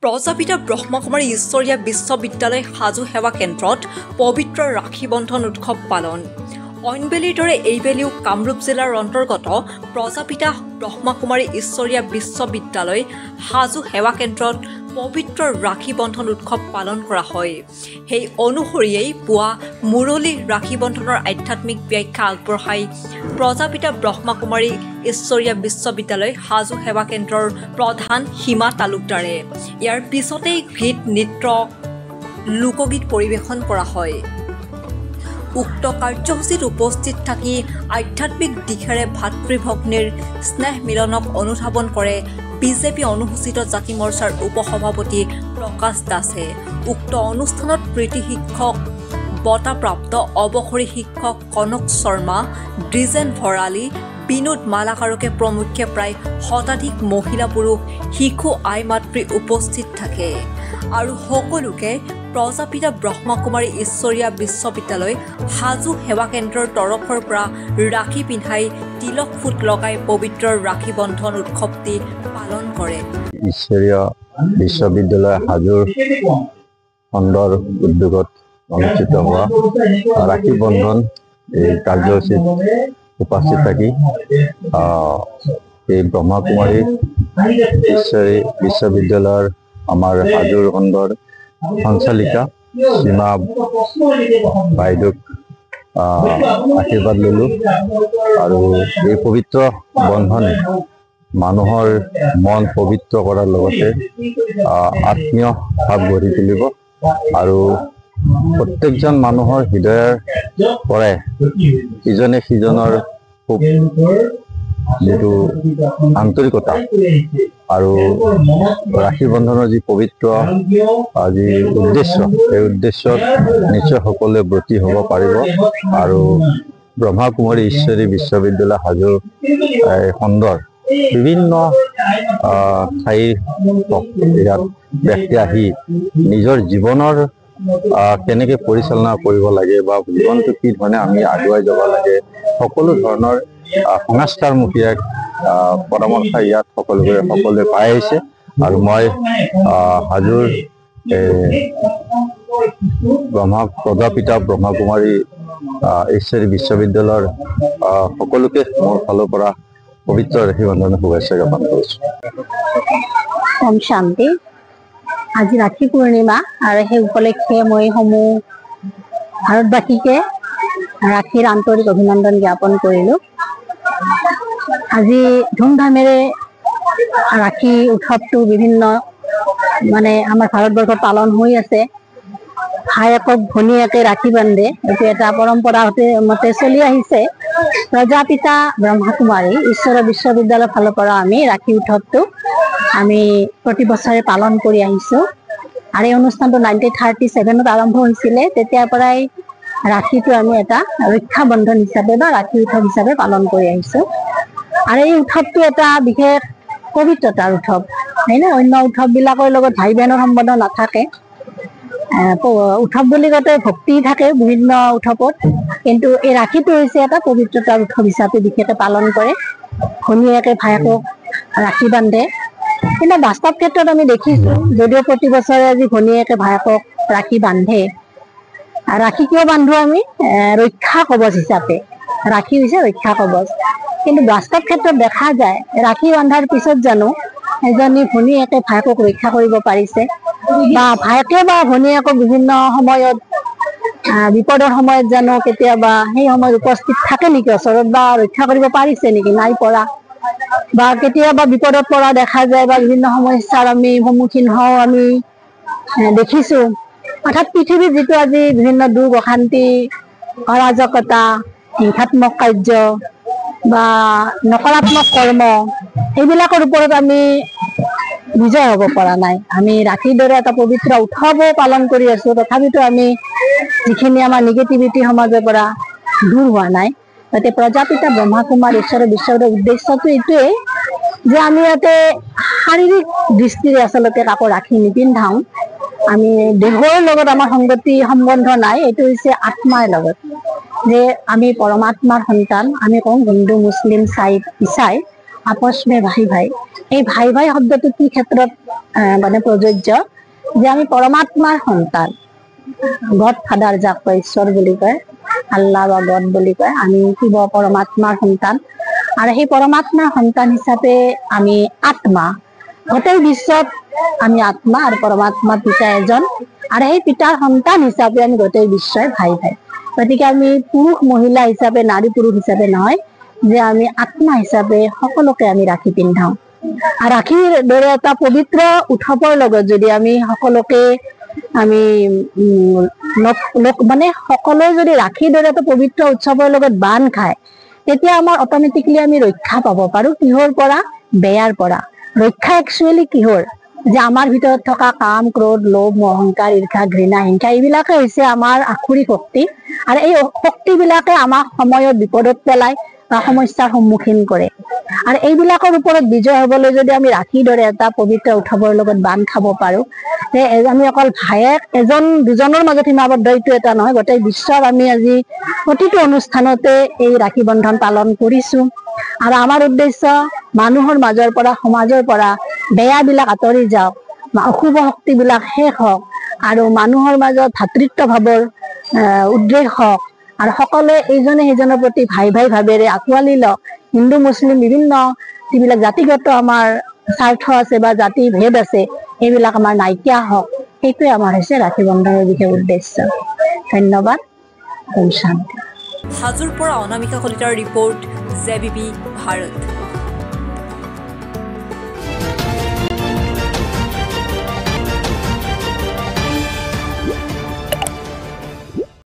প্ৰজাপিতা ব্ৰহ্মকুমাৰী ঈশ্বৰীয়া বিশ্ববিদ্যালয় সাজু সেৱা কেন্দ্ৰত পবিত্ৰ ৰাখী বন্ধন উৎসৱ পালন। অইনবেলিৰ দৰে এইবেলিও কামৰূপ জিলাৰ অন্তৰ্গত প্ৰজাপিতা ব্ৰহ্মকুমাৰী ঈশ্বৰীয়া বিশ্ববিদ্যালয় সাজু সেৱা কেন্দ্ৰত পবিত্ৰ ৰাখী বন্ধন উৎসৱ পালন কৰা হয়। সেই অনুসৰিয়েই পুৱা মুৰলী ৰাখী বন্ধনৰ আধ্যাত্মিক ব্যাখ্যা আগবঢ়াই প্ৰজাপিতা ব্ৰহ্মকুমাৰী ঈশ্বৰীয়া বিশ্ববিদ্যালয় সাজু সেৱা কেন্দ্ৰৰ প্ৰধান সীমা তালুকদাৰে। ইয়াৰ পিছতেই গীত নৃত্য লোকগীত পৰিৱেশন কৰা হয়। উক্ত কাৰ্যসূচীত উপস্থিত থাকি আধ্যাত্মিক দিশেৰে ভাতৃভগ্নীৰ স্নেহ মিলনক অনুধাৱন কৰে বিজেপি অনুসূচিত জাতি মৰ্চাৰ উপসভাপতি প্ৰকাশ দাসে। উক্ত অনুষ্ঠানত প্ৰীতি শিক্ষক, বঁটাপ্ৰাপ্ত অৱসৰী শিক্ষক কনক শৰ্মা, দ্বিজেন ভৰালী, বিনোদ মালাকাৰকে প্ৰমুখ্যে প্ৰায় শতাধিক মহিলা পুৰুষ, শিশু আই মাতৃ উপস্থিত থাকে আৰু সকলোকে প্ৰজাপিতা ব্ৰহ্মকুমাৰী ঈশ্বৰীয়া বিশ্ববিদ্যালয় সাজু সেৱা কেন্দ্ৰৰ তৰফৰ পৰা ৰাখী পিন্ধাই তিলক ফুট লগাই পবিত্ৰ ৰাখী বন্ধন উৎসৱটি পালন কৰে। ঈশ্বৰীয় বিশ্ববিদ্যালয় সাজুৰ খণ্ডৰ উদ্যোগত অনুষ্ঠিত হোৱা ৰাখী বন্ধন এই কাৰ্যসূচীত উপস্থিত থাকি এই ব্ৰহ্মকুমাৰী ঈশ্বৰী বিশ্ববিদ্যালয়ৰ আমাৰ হাজোৰ খণ্ডৰ সঞ্চালিকা সীমা বাইদেউক আশীৰ্বাদ ললোঁ আৰু এই পবিত্ৰ বন্ধনে মানুহৰ মন পবিত্ৰ কৰাৰ লগতে আত্মীয় ভাৱ গঢ়ি তুলিব আৰু প্ৰত্যেকজন মানুহৰ হৃদয়ৰ পৰাই ইজনে সিজনৰ খুব যিটো আন্তৰিকতা আৰু ৰাখী বন্ধনৰ যি পবিত্ৰ যি উদ্দেশ্য, সেই উদ্দেশ্যত নিশ্চয় সকলোৱে ব্ৰতী হ'ব পাৰিব আৰু ব্ৰহ্মকুমাৰী ঈশ্বৰী বিশ্ববিদ্যালয় সাজু খণ্ডৰ বিভিন্ন ঠাইৰ ইয়াত ব্যক্তি আহি নিজৰ জীৱনৰ কেনেকৈ পৰিচালনা কৰিব লাগে বা জীৱনটো কি ধৰণে আমি আগুৱাই যাব লাগে, সকলো ধৰণৰ সংস্কাৰমুখী এক পৰামৰ্শ ইয়াত সকলোৱে পাই আহিছে আৰু মই হাজোৰ প্ৰজাপিতা ব্ৰহ্মকুমাৰী ঈশ্বৰী বিশ্ববিদ্যালয়ৰ সকলোকে মোৰ ফালৰ পৰা পবিত্ৰ ৰাখী বন্ধনৰ শুভেচ্ছা জ্ঞাপন কৰিছোঁ। ওম শান্তি। আজি ৰাখী পূৰ্ণিমা আৰু সেই উপলক্ষে মই সমূহ ভাৰতবাসীকে ৰাখীৰ আন্তৰিক অভিনন্দন জ্ঞাপন কৰিলোঁ। আজি ধুমধামেৰে ৰাখী উৎসৱটো বিভিন্ন আমাৰ ভাৰতবৰ্ষত পালন হৈ আছে। ভায়েকক ভনীয়েকে ৰাখী বান্ধে, এইটো এটা পৰম্পৰা মতে চলি আহিছে। প্ৰজাপিতা ব্ৰহ্মকুমাৰী ঈশ্বৰ বিশ্ববিদ্যালয়ৰ ফালৰ পৰা আমি ৰাখী উৎসৱটো আমি প্ৰতি বছৰে পালন কৰি আহিছোঁ আৰু এই অনুষ্ঠানটো 1937 আৰম্ভ হৈছিলে। তেতিয়াৰ পৰাই ৰাখীটো আমি এটা ৰক্ষা বন্ধন হিচাপে বা ৰাখী উৎসৱ হিচাপে পালন কৰি আহিছোঁ আৰু এই উৎসৱটো এটা বিশেষ পবিত্ৰতাৰ উৎসৱ, হয় নে? অন্য উৎসৱবিলাকৰ লগত ভাই বহেনৰ সম্বন্ধ নাথাকে। উৎসৱ বুলি কওঁতে ভক্তি থাকে বিভিন্ন উৎসৱত, কিন্তু এই ৰাখীটো হৈছে এটা পবিত্ৰতাৰ উৎসৱ হিচাপে বিশেষকৈ পালন কৰে। ভনীয়েকে ভায়েকক ৰাখী বান্ধে, কিন্তু বাস্তৱ ক্ষেত্ৰত আমি দেখিছোঁ যদিও প্ৰতি বছৰে আজি ভনীয়েকে ভায়েকক ৰাখী বান্ধে। ৰাখী কিয় বান্ধো আমি? ৰক্ষা কৱচ হিচাপে। ৰাখী হৈছে ৰক্ষা কৱচ, কিন্তু বাস্তৱ ক্ষেত্ৰত দেখা যায় ৰাখী বান্ধাৰ পিছত জানো এজনী ভনীয়েকে ভায়েকক ৰক্ষা কৰিব পাৰিছে বা ভায়েকে বা ভনীয়েকক বিভিন্ন সময়ত বিপদৰ সময়ত জানো কেতিয়াবা সেই সময়ত উপস্থিত থাকে নেকি ওচৰত বা ৰক্ষা কৰিব পাৰিছে নেকি? নাই পৰা। বা কেতিয়াবা বিপদত পৰা দেখা যায় বা বিভিন্ন সমস্যাৰ আমি সন্মুখীন হওঁ আমি দেখিছোঁ। অৰ্থাৎ পৃথিৱীত যিটো আজি বিভিন্ন দুখ অশান্তি, অৰাজকতা, হিংসাত্মক কাৰ্য বা নকাৰাত্মক কৰ্ম, এইবিলাকৰ ওপৰত আমি বিজয় হ'ব পৰা নাই। আমি ৰাখীৰ দৰে এটা পবিত্ৰ উৎসৱো পালন কৰি আছোঁ, তথাপিতো আমি যিখিনি আমাৰ নিগেটিভিটি সমাজৰ পৰা দূৰ হোৱা নাই। গতিকে প্ৰজাপিতা ব্ৰহ্মকুমাৰী ঈশ্বৰ বিশ্ববিদ্যালয়ৰ উদ্দেশ্যটো এইটোৱেই যে আমি ইয়াতে শাৰীৰিক দৃষ্টিৰে আচলতে কাকো ৰাখী নিপিন্ধাওঁ। আমি দেহৰ লগত আমাৰ সংগতি সম্বন্ধ নাই, এইটো হৈছে আত্মাৰ লগত, যে আমি পৰমাত্মাৰ সন্তান। আমি কওঁ হিন্দু মুছলিম চাই ইছাই আপস মে ভাই ভাই, এই ভাই ভাই শব্দটো কি ক্ষেত্ৰত মানে প্ৰযোজ্য, যে আমি পৰমাত্মাৰ সন্তান, গড ফাদাৰ যাক কয়, ঈশ্বৰ বুলি কয়, আল্লাহ বা গড বুলি কয়, আমি শিৱ পৰমাত্মাৰ সন্তান। আৰু সেই পৰমাত্মাৰ সন্তান হিচাপে আমি আত্মা, গোটেই বিশ্বত আমি আত্মা আৰু পৰমাত্মা পিতা এজন, আৰু সেই পিতাৰ সন্তান হিচাপে আমি গোটেই বিশ্বই ভাই ভাই। গতিকে আমি পুৰুষ মহিলা হিচাপে, নাৰী পুৰুষ হিচাপে নহয়, যে আমি আত্মা হিচাপে সকলোকে আমি ৰাখি পিন্ধাও। আৰু ৰাখিৰ দৰে এটা পবিত্ৰ উৎসৱৰ লগত যদি আমি সকলোকে আমি মানে সকলোৱে যদি ৰাখিৰ দৰে এটা পবিত্ৰ উৎসৱৰ লগত বান্ধ খায়, তেতিয়া আমাৰ অটমেটিকলি আমি ৰক্ষা পাব পাৰো। কিহৰ পৰা? বেয়াৰ পৰা। ৰক্ষা একচুৱেলি কিহৰ? যে আমাৰ ভিতৰত থকা কাম, ক্ৰোধ, লোভ, অহংকাৰ, ঈৰ্ষা, ঘৃণা, হিংসা, এইবিলাকে হৈছে আমাৰ আখুৰি শক্তি। আৰু এই শক্তিবিলাকে আমাক সময়ত বিপদত পেলায় বা সমস্যাৰ সন্মুখীন কৰে। আৰু এইবিলাকৰ ওপৰত বিজয় হবলৈ যদি আমি ৰাখিৰ দৰে এটা পবিত্ৰ উৎসৱৰ লগত বান্ধ খাব পাৰো, যে আমি অকল ভায়েক এজন দুজনৰ মাজত সীমাবদ্ধ এইটো এটা নহয়, গোটেই বিশ্বত আমি আজি প্ৰতিটো অনুষ্ঠানতে এই ৰাখি বন্ধন পালন কৰিছো। আৰু আমাৰ উদ্দেশ্য মানুহৰ মাজৰ পৰা, সমাজৰ পৰা বেয়াবিলাক আঁতৰি যাওক, অশুভ শক্তিবিলাক শেষ হওক, আৰু মানুহৰ মাজত ভাতৃত্ব ভাৱৰ উদ্ৰেক হওক, আৰু সকলোৱে ইজনে সিজনৰ প্ৰতি ভাই ভাই ভাৱেৰে আঁকোৱালি লওক। হিন্দু মুছলিম বিভিন্ন যিবিলাক জাতিগত আমাৰ স্বাৰ্থ আছে বা জাতি ভেদ আছে, এইবিলাক আমাৰ নাইকিয়া হওক, সেইটোৱে আমাৰ হৈছে ৰাখি বন্ধনৰ বিশেষ উদ্দেশ্য। ধন্যবাদ। ওম শান্তি। হাজোৰ পৰা অনামিকা কলিতাৰ ৰিপৰ্ট, JBP ভাৰত।